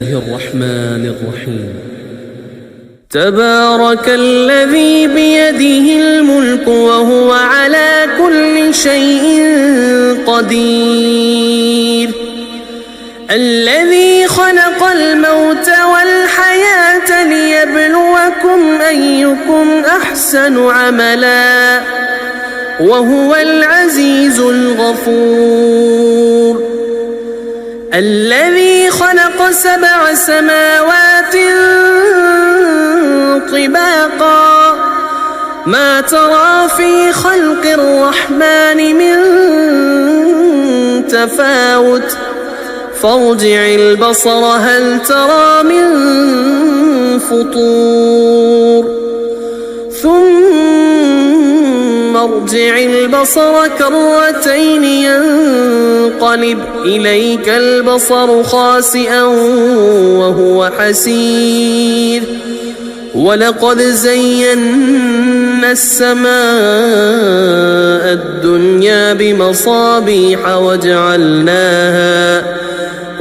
الرحمن الرحيم. تبارك الذي بيده الملك وهو على كل شيء قدير، الذي خلق الموت والحياة ليبلوكم أيكم أحسن عملا وهو العزيز الغفور، الذي خلق 7 سماوات طباقا ما ترى في خلق الرحمن من تفاوت فارجع البصر هل ترى من فطور ثم ارجع البصر كرتين ينقلب إليك البصر خاسئا وهو حسير، ولقد زينا السماء الدنيا بمصابيح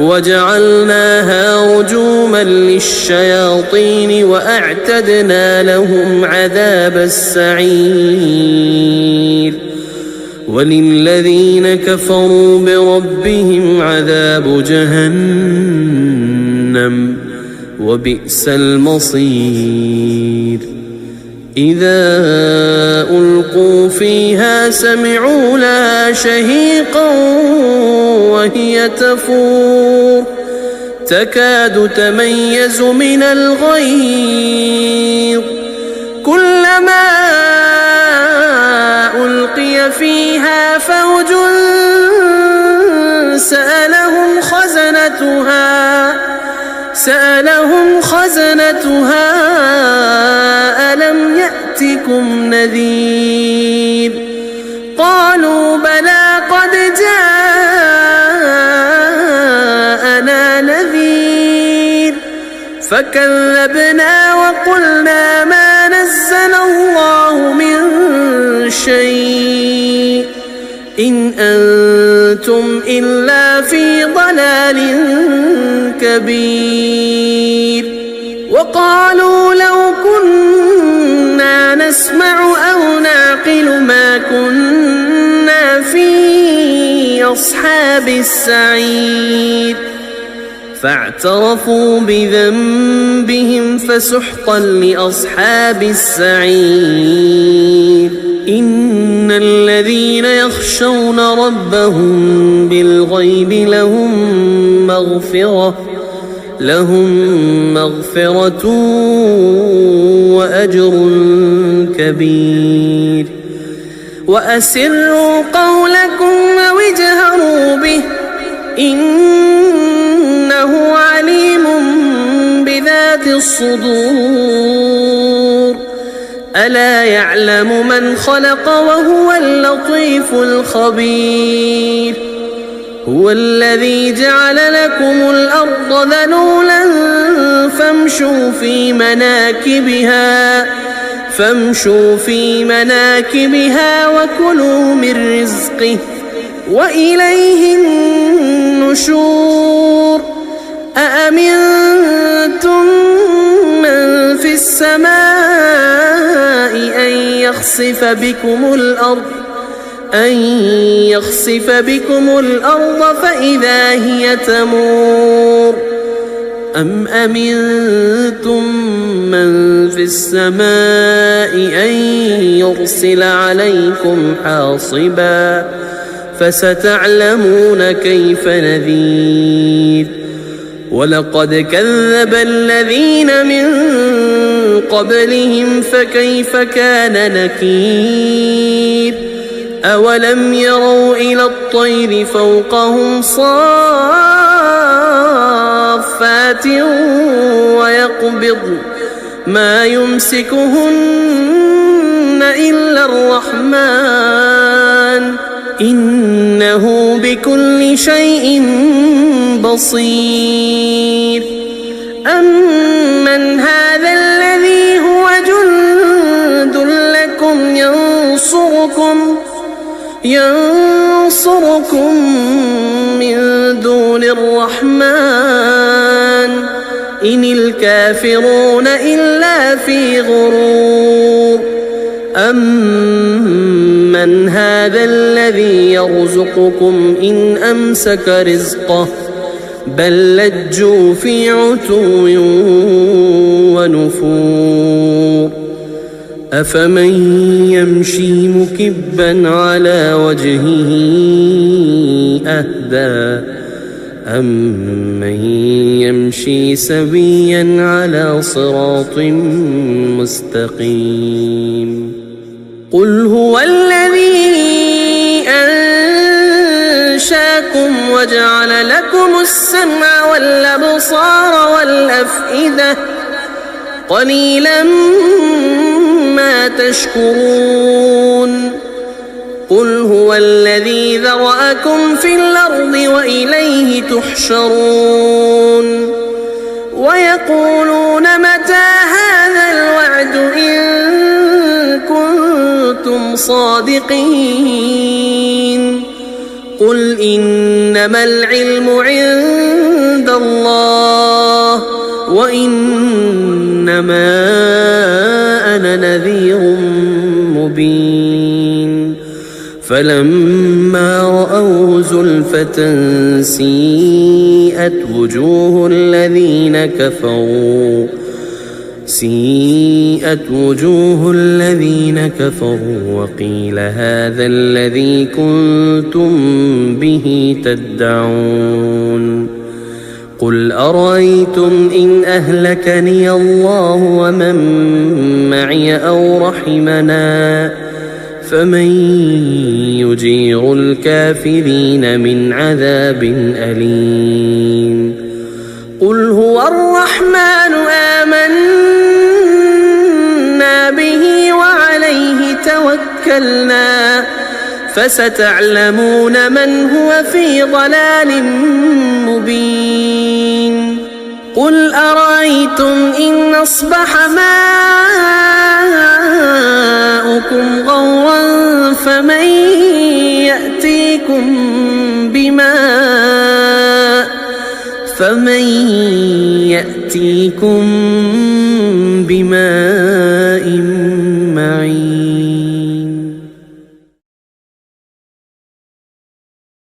وجعلناها رجوما للشياطين وأعتدنا لهم عذاب السعير، وللذين كفروا بربهم عذاب جهنم وبئس المصير. إذا ألقوا فيها سمعوا لها شهيقا وهي تفور تكاد تميز من الغيظ، كلما ألقي فيها فوج سألهم خزنتها ألم يأتكم نذير، قالوا بلى قد جاءنا نذير فكذبنا وقلنا ما نزل الله من شيء إن أنتم إلا في ضلال كبير، وقالوا لو كنا نسمع أو نعقل ما كنا في أصحاب السعير، فاعترفوا بذنبهم فسحقا لأصحاب السعير. إن الذين يخشون ربهم بالغيب لهم مغفرة وأجر كبير. وأسروا قولكم أو اجهروا به إنه عليم بذات الصدور، ألا يعلم من خلق وهو اللطيف الخبير. هو الذي جعل لكم الأرض ذلولا فامشوا في مناكبها وكلوا من رزقه وإليه النشور. أأمنتم من في السماء أن يخسف بكم الأرض فإذا هي تمور، أم أمنتم من في السماء أن يرسل عليكم حاصبا فستعلمون كيف نذير. ولقد كذب الذين من قبلهم فكيف كان نكير. أولم يروا إلى الطير فوقهم صافات ويقبضن ما يمسكهن إلا الرحمن إنه بكل شيء بصير. أمن هذا الذي هو جند لكم ينصركم من دون الرحمن إن الكافرون إلا في غرور أمن هذا الذي يرزقكم إن أمسك رزقه بل لجوا في عتو ونفور أفمن يمشي مكبا على وجهه أهدى أمن يمشي سويا على صراط مستقيم قل هو الذي أنشاكم وجعل لكم السمع والأبصار والأفئدة قليلا ما تشكرون قل هو الذي ذرأكم في الأرض وإليه تحشرون ويقولون متى هذا الوعد إن كنتم صادقين قل إنما العلم عند الله وإنما أنا نذير مبين فلما رأوه زلفة سيئت وجوه الذين كفروا وقيل هذا الذي كنتم به تدعون قل أرأيتم إن أهلكني الله ومن معي أو رحمنا فمن يجير الكافرين من عذاب أليم قل هو الرحمن آمنا به وعليه توكلنا فستعلمون من هو في ضلال مبين قل أرأيتم إن أصبح ماؤكم غورا فمن يأتيكم بماء